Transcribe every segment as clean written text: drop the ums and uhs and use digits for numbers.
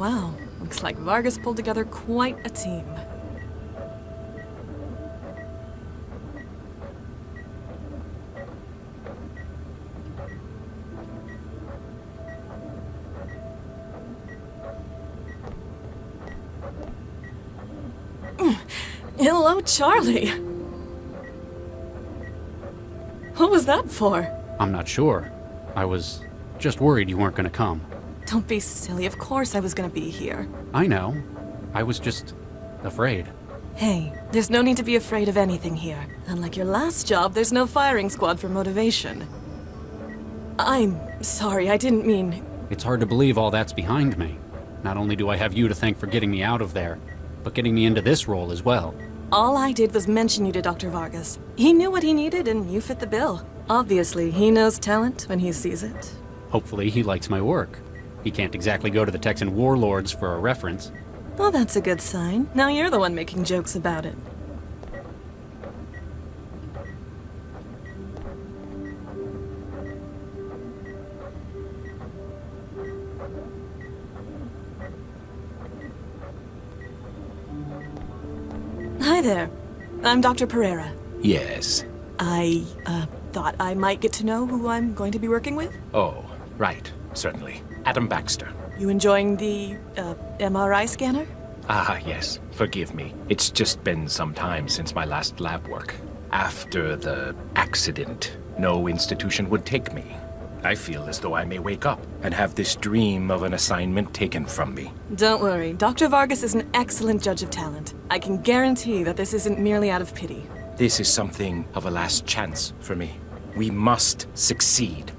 Wow, looks like Vargas pulled together quite a team. Hello, Charlie. What was that for? I'm not sure. I was just worried you weren't gonna come. Don't be silly. Of course I was gonna be here. I know. I was just afraid. Hey, there's no need to be afraid of anything here. Unlike your last job, there's no firing squad for motivation. I'm sorry, I didn't mean... It's hard to believe all that's behind me. Not only do I have you to thank for getting me out of there, but getting me into this role as well. All I did was mention you to Dr. Vargas. He knew what he needed and you fit the bill. Obviously, he knows talent when he sees it. Hopefully he likes my work. He can't exactly go to the Texan warlords for a reference. Well, that's a good sign. Now you're the one making jokes about it. Hi there. I'm Dr. Pereira. Yes. I, thought I might get to know who I'm going to be working with. Oh, right. Certainly. Adam Baxter. You enjoying the, MRI scanner? Ah, yes. Forgive me. It's just been some time since my last lab work. After the accident, no institution would take me. I feel as though I may wake up and have this dream of an assignment taken from me. Don't worry. Dr. Vargas is an excellent judge of talent. I can guarantee that this isn't merely out of pity. This is something of a last chance for me. We must succeed.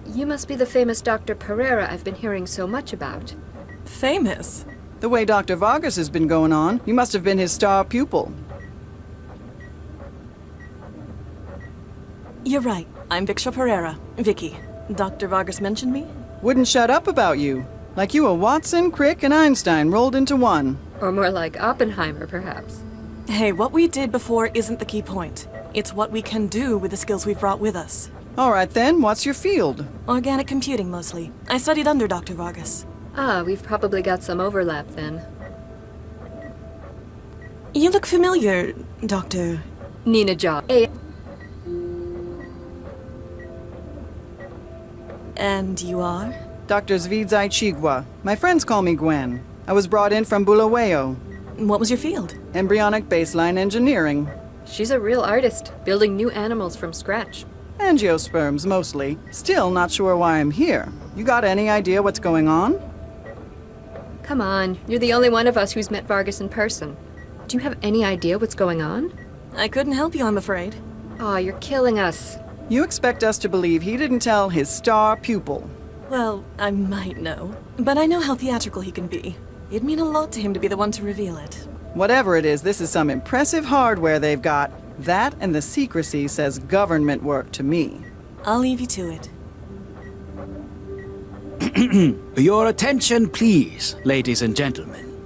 You must be the famous Dr. Pereira I've been hearing so much about. Famous? The way Dr. Vargas has been going on, you must have been his star pupil. You're right. I'm Victor Pereira. Vicky. Dr. Vargas mentioned me? Wouldn't shut up about you. Like you were Watson, Crick, and Einstein rolled into one. Or more like Oppenheimer, perhaps. Hey, what we did before isn't the key point. It's what we can do with the skills we've brought with us. All right then, what's your field? Organic computing, mostly. I studied under Dr. Vargas. Ah, we've probably got some overlap then. You look familiar, Dr. Nina Jaw. Hey. And you are? Dr. Zvidzai Chigwa. My friends call me Gwen. I was brought in from Bulawayo. What was your field? Embryonic baseline engineering. She's a real artist, building new animals from scratch. Angiosperms, mostly. Still not sure why I'm here. You got any idea what's going on? Come on, you're the only one of us who's met Vargas in person. Do you have any idea what's going on? I couldn't help you, I'm afraid. Aw, you're killing us. You expect us to believe he didn't tell his star pupil. Well, I might know. But I know how theatrical he can be. It'd mean a lot to him to be the one to reveal it. Whatever it is, this is some impressive hardware they've got. That and the secrecy says government work to me. I'll leave you to it. Your attention, please, ladies and gentlemen.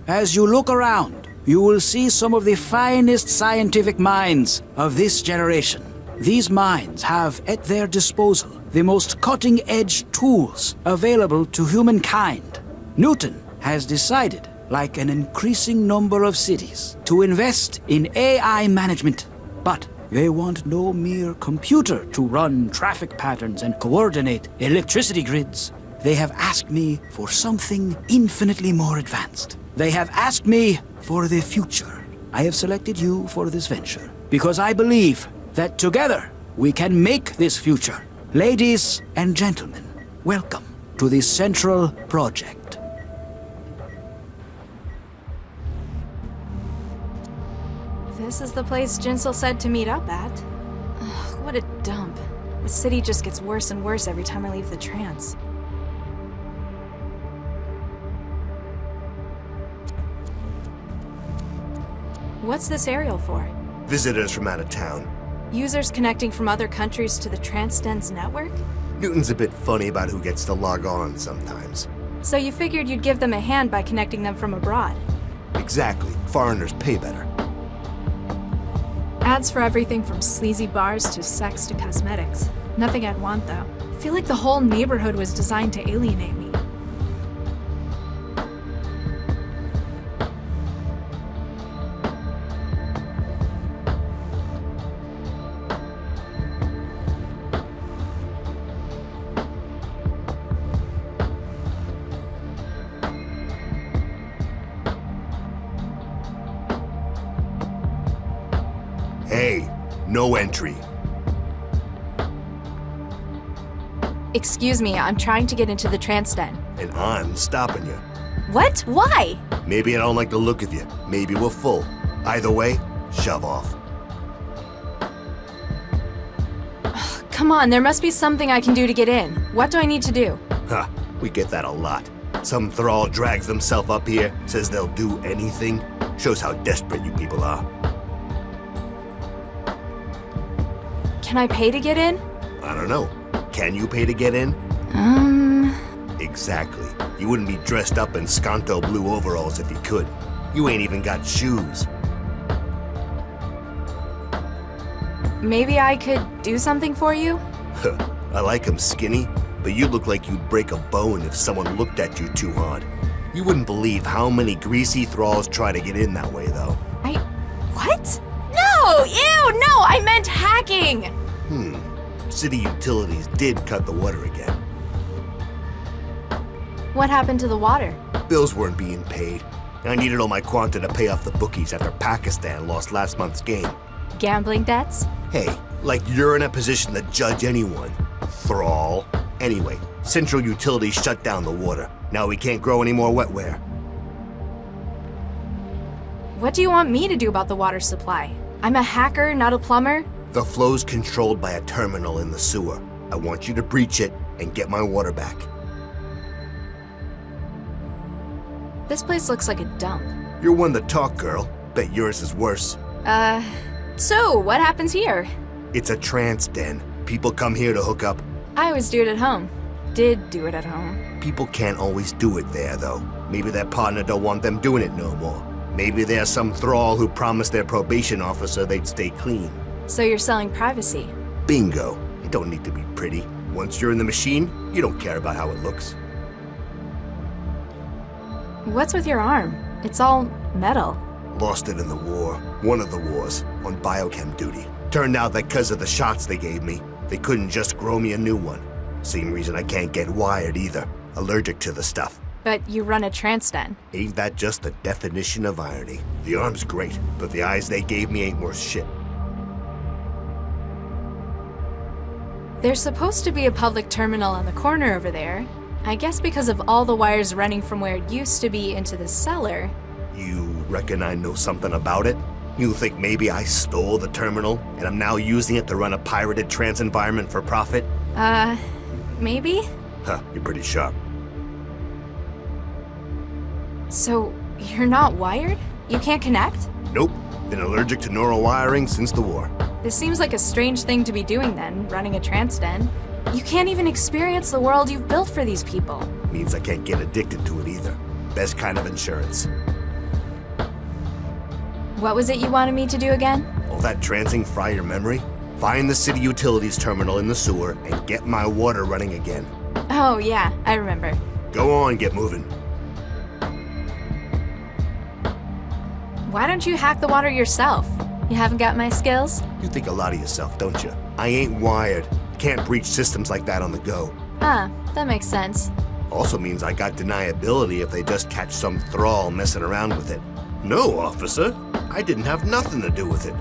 As you look around, you will see some of the finest scientific minds of this generation. These minds have at their disposal the most cutting-edge tools available to humankind. Newton has decided, like an increasing number of cities, to invest in AI management. But they want no mere computer to run traffic patterns and coordinate electricity grids. They have asked me for something infinitely more advanced. They have asked me for the future. I have selected you for this venture because I believe that together we can make this future. Ladies and gentlemen, welcome to the Central Project. This is the place Jinsel said to meet up at. Ugh, what a dump. The city just gets worse and worse every time I leave the trance. What's this aerial for? Visitors from out of town. Users connecting from other countries to the TransDen's network? Newton's a bit funny about who gets to log on sometimes. So you figured you'd give them a hand by connecting them from abroad. Exactly. Foreigners pay better. Ads for everything from sleazy bars to sex to cosmetics. Nothing I'd want, though. I feel like the whole neighborhood was designed to alienate me. Hey, no entry. Excuse me, I'm trying to get into the trance den. And I'm stopping you. What? Why? Maybe I don't like the look of you. Maybe we're full. Either way, shove off. Come on, there must be something I can do to get in. What do I need to do? Ha, we get that a lot. Some thrall drags themselves up here, says they'll do anything. Shows how desperate you people are. Can I pay to get in? I don't know. Can you pay to get in? Exactly. You wouldn't be dressed up in Sconto blue overalls if you could. You ain't even got shoes. Maybe I could do something for you? I like 'em skinny, but you look like you'd break a bone if someone looked at you too hard. You wouldn't believe how many greasy thralls try to get in that way, though. What? No! Ew! No! I meant hacking! City utilities did cut the water again. What happened to the water? Bills weren't being paid. I needed all my quanta to pay off the bookies after Pakistan lost last month's game. Gambling debts? Hey, like you're in a position to judge anyone. Thrall. Anyway, Central Utilities shut down the water. Now we can't grow any more wetware. What do you want me to do about the water supply? I'm a hacker, not a plumber. The flow's controlled by a terminal in the sewer. I want you to breach it and get my water back. This place looks like a dump. You're one to talk, girl. Bet yours is worse. So what happens here? It's a trance den. People come here to hook up. I always do it at home. Did do it at home. People can't always do it there, though. Maybe their partner don't want them doing it no more. Maybe there's some thrall who promised their probation officer they'd stay clean. So you're selling privacy. Bingo. You don't need to be pretty. Once you're in the machine, you don't care about how it looks. What's with your arm? It's all metal. Lost it in the war. One of the wars. On biochem duty. Turned out that because of the shots they gave me, they couldn't just grow me a new one. Same reason I can't get wired either. Allergic to the stuff. But you run a trance den. Ain't that just the definition of irony? The arm's great, but the eyes they gave me ain't worth shit. There's supposed to be a public terminal on the corner over there. I guess because of all the wires running from where it used to be into the cellar. You reckon I know something about it? You think maybe I stole the terminal, and I'm now using it to run a pirated trance environment for profit? Maybe? Huh, you're pretty sharp. So, you're not wired? You can't connect? Nope, been allergic to neural wiring since the war. This seems like a strange thing to be doing then, running a trance den. You can't even experience the world you've built for these people. Means I can't get addicted to it either. Best kind of insurance. What was it you wanted me to do again? All that trancing fry your memory? Find the city utilities terminal in the sewer and get my water running again. Oh, yeah, I remember. Go on, get moving. Why don't you hack the water yourself? You haven't got my skills? You think a lot of yourself, don't you? I ain't wired. Can't breach systems like that on the go. Ah, that makes sense. Also means I got deniability if they just catch some thrall messing around with it. No, officer. I didn't have nothing to do with it.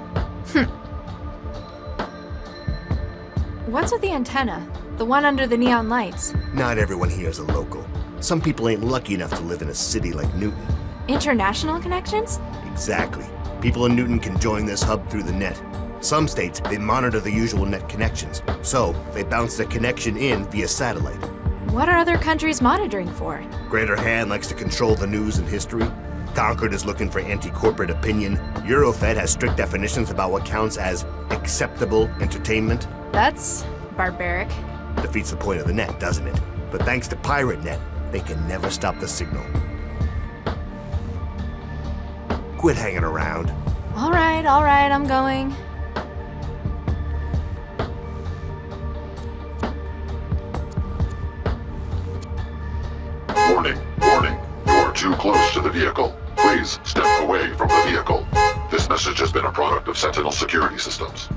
What's with the antenna? The one under the neon lights? Not everyone here is a local. Some people ain't lucky enough to live in a city like Newton. International connections? Exactly. People in Newton can join this hub through the net. Some states, they monitor the usual net connections, so they bounce the connection in via satellite. What are other countries monitoring for? Greater Han likes to control the news and history. Concord is looking for anti-corporate opinion. Eurofed has strict definitions about what counts as acceptable entertainment. That's barbaric. Defeats the point of the net, doesn't it? But thanks to Pirate Net, they can never stop the signal. Quit hanging around. All right, I'm going. Warning, warning. You are too close to the vehicle. Please step away from the vehicle. This message has been a product of Sentinel security systems.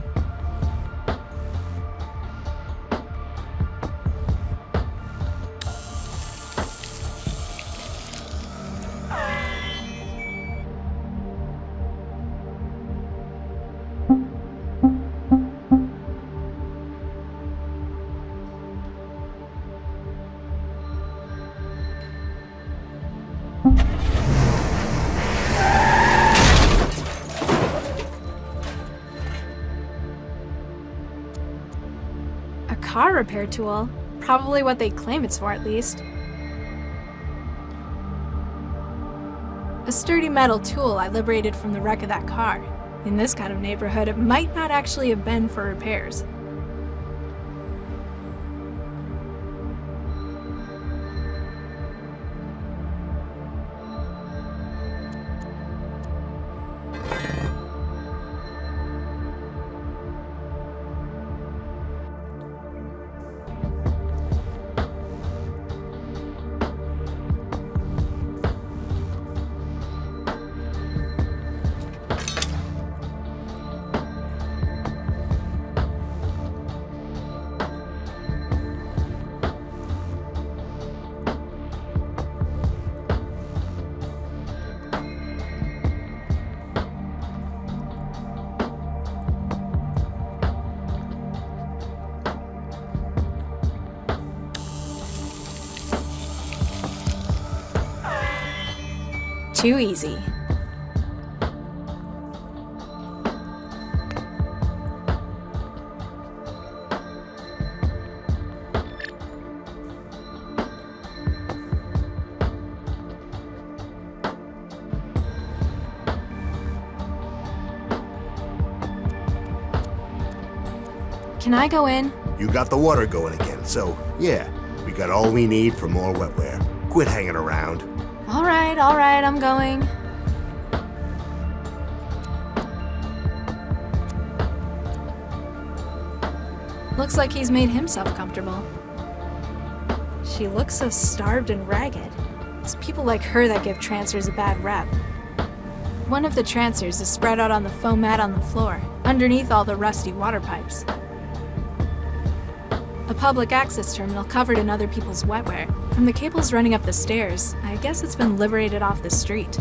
A car repair tool? Probably what they claim it's for, at least. A sturdy metal tool I liberated from the wreck of that car. In this kind of neighborhood, it might not actually have been for repairs. Too easy. Can I go in? You got the water going again, so yeah, we got all we need for more wetware. Quit hanging around. All right, I'm going. Looks like he's made himself comfortable. She looks so starved and ragged. It's people like her that give trancers a bad rep. One of the trancers is spread out on the foam mat on the floor, underneath all the rusty water pipes. A public access terminal covered in other people's wetware. From the cables running up the stairs, I guess it's been liberated off the street.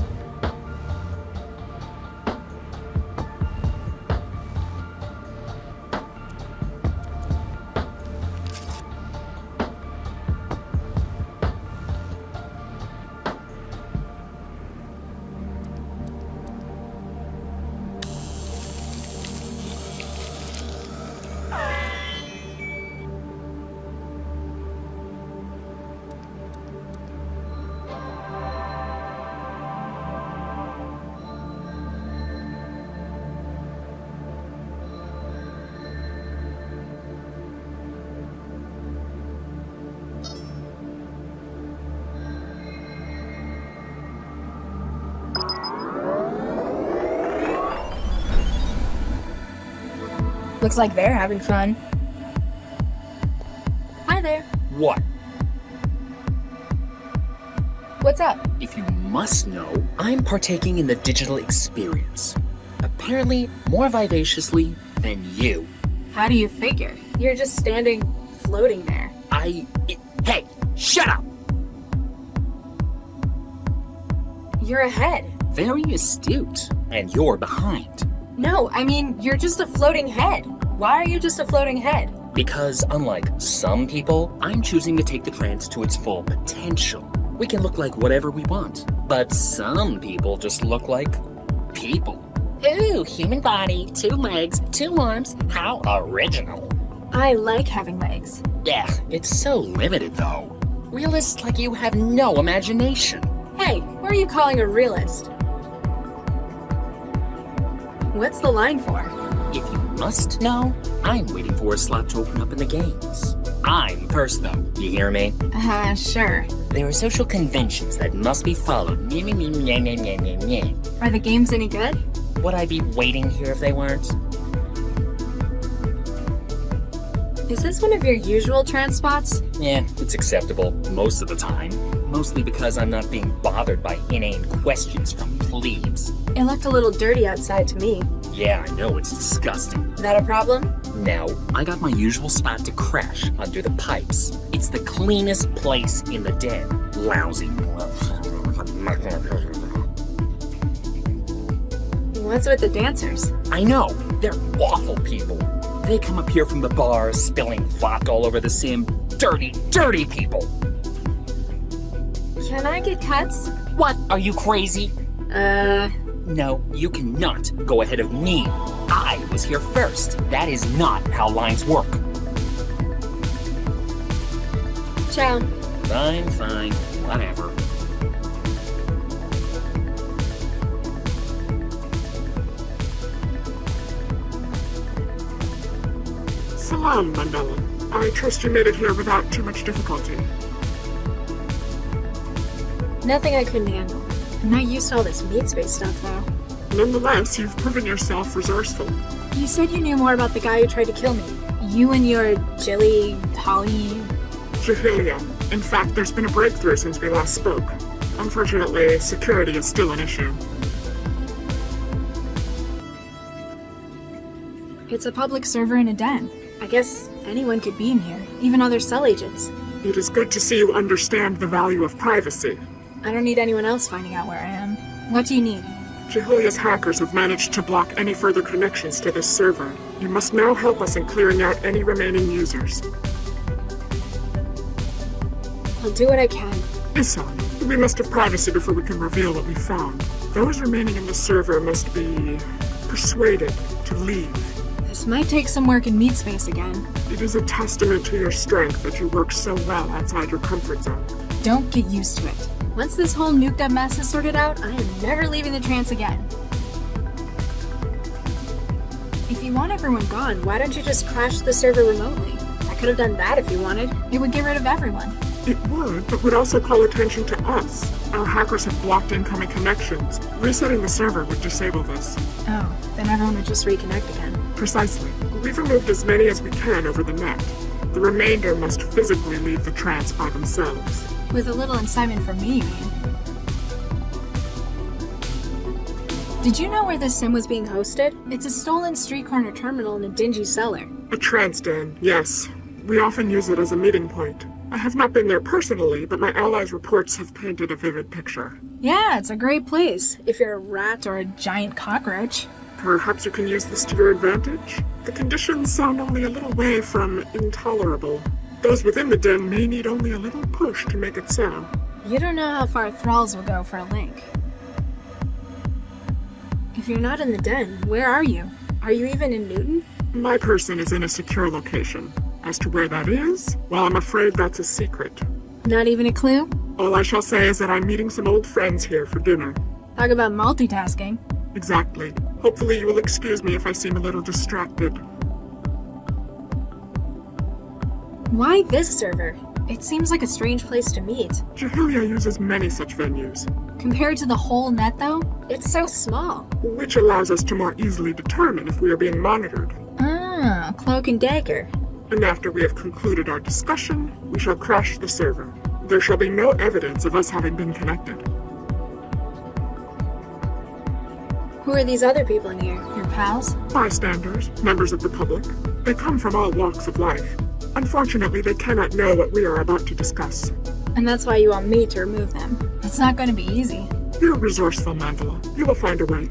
Looks like they're having fun. Hi there. What? What's up? If you must know, I'm partaking in the digital experience. Apparently, more vivaciously than you. How do you figure? You're just standing, floating there. Hey, shut up! You're ahead. Very astute. And you're behind. No, I mean, you're just a floating head. Why are you just a floating head? Because unlike some people, I'm choosing to take the trance to its full potential. We can look like whatever we want, but some people just look like people. Ooh, human body, 2 legs, 2 arms, how original. I like having legs. Yeah, it's so limited though. Realists like you have no imagination. Hey, who are you calling a realist? What's the line for? If you must know, I'm waiting for a slot to open up in the games. I'm first, though. You hear me? Sure. There are social conventions that must be followed. Meh, meh, meh, meh, meh, meh, meh, meh. Are the games any good? Would I be waiting here if they weren't? Is this one of your usual trance spots? Yeah, it's acceptable most of the time. Mostly because I'm not being bothered by inane questions from plebes. It looked a little dirty outside to me. Yeah, I know, it's disgusting. That a problem? Now, I got my usual spot to crash under the pipes. It's the cleanest place in the den. Lousy. What's with the dancers? I know, they're awful people. They come up here from the bar, spilling vodka all over the sim. Dirty, dirty people. Can I get cuts? What? Are you crazy? No, you cannot go ahead of me. I was here first. That is not how lines work. Ciao. Fine, whatever. Salam, Mandela. I trust you made it here without too much difficulty. Nothing I couldn't handle. I'm not used to all this meat space stuff, though. Nonetheless, you've proven yourself resourceful. You said you knew more about the guy who tried to kill me. You and your Jahiliyyah. Jahiliyyah. In fact, there's been a breakthrough since we last spoke. Unfortunately, security is still an issue. It's a public server in a den. I guess anyone could be in here, even other cell agents. It is good to see you understand the value of privacy. I don't need anyone else finding out where I am. What do you need? Jahiliyyah's hackers have managed to block any further connections to this server. You must now help us in clearing out any remaining users. I'll do what I can. Isan, we must have privacy before we can reveal what we found. Those remaining in the server must be persuaded to leave. This might take some work in meat space again. It is a testament to your strength that you work so well outside your comfort zone. Don't get used to it. Once this whole nuked up mess is sorted out, I am never leaving the trance again. If you want everyone gone, why don't you just crash the server remotely? I could have done that if you wanted. It would get rid of everyone. It would, but would also call attention to us. Our hackers have blocked incoming connections. Resetting the server would disable this. Oh, then everyone would just reconnect again. Precisely. We've removed as many as we can over the net. The remainder must physically leave the trance by themselves. With a little incitement from me, you mean? Did you know where this sim was being hosted? It's a stolen street corner terminal in a dingy cellar. A trance den, yes. We often use it as a meeting point. I have not been there personally, but my allies' reports have painted a vivid picture. Yeah, it's a great place, if you're a rat or a giant cockroach. Perhaps you can use this to your advantage? The conditions sound only a little way from intolerable. Those within the den may need only a little push to make it so. You don't know how far thralls will go for a link. If you're not in the den, where are you? Are you even in Newton? My person is in a secure location. As to where that is, well, I'm afraid that's a secret. Not even a clue? All I shall say is that I'm meeting some old friends here for dinner. Talk about multitasking. Exactly. Hopefully you will excuse me if I seem a little distracted. Why this server? It seems like a strange place to meet. Jahiliyyah uses many such venues. Compared to the whole net, though, it's so small. Which allows us to more easily determine if we are being monitored. Ah, cloak and dagger. And after we have concluded our discussion, we shall crash the server. There shall be no evidence of us having been connected. Who are these other people in here? Your pals? Bystanders, members of the public. They come from all walks of life. Unfortunately, they cannot know what we are about to discuss. And that's why you want me to remove them. It's not going to be easy. You're resourceful, Mandela. You will find a way.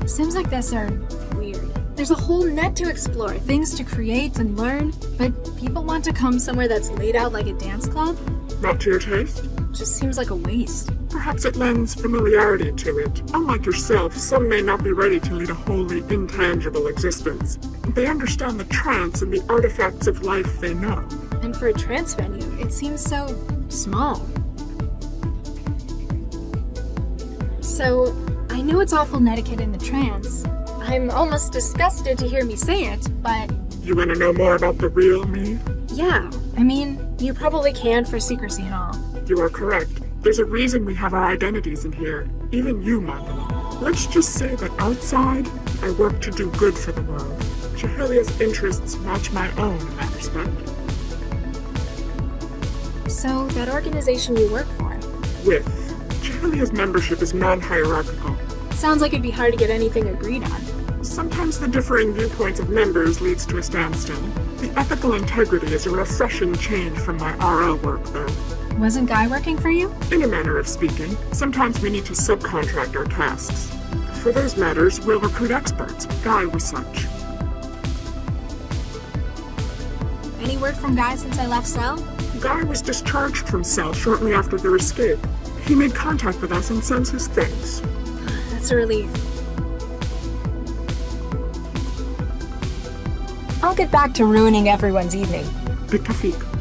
Sims like this are weird. There's a whole net to explore, things to create and learn, but people want to come somewhere that's laid out like a dance club? Not to your taste? Just seems like a waste. Perhaps it lends familiarity to it. Unlike yourself, some may not be ready to lead a wholly intangible existence. They understand the trance and the artifacts of life they know. And for a trance venue, it seems so small. So, I know it's awful netiquette in the trance. I'm almost disgusted to hear me say it, but You want to know more about the real me? Yeah, I mean, you probably can for secrecy and all. You are correct. There's a reason we have our identities in here. Even you, Mother. Let's just say that outside, I work to do good for the world. Jahiliyyah's interests match my own in that respect. So, that organization you work for? With. Jahiliyyah's membership is non-hierarchical. Sounds like it'd be hard to get anything agreed on. Sometimes the differing viewpoints of members leads to a standstill. The ethical integrity is a refreshing change from my RL work, though. Wasn't Guy working for you? In a manner of speaking, sometimes we need to subcontract our tasks. For those matters, we'll recruit experts. Guy was such. Any word from Guy since I left Cell? Guy was discharged from Cell shortly after their escape. He made contact with us and sends his thanks. That's a relief. I'll get back to ruining everyone's evening. Bitafik.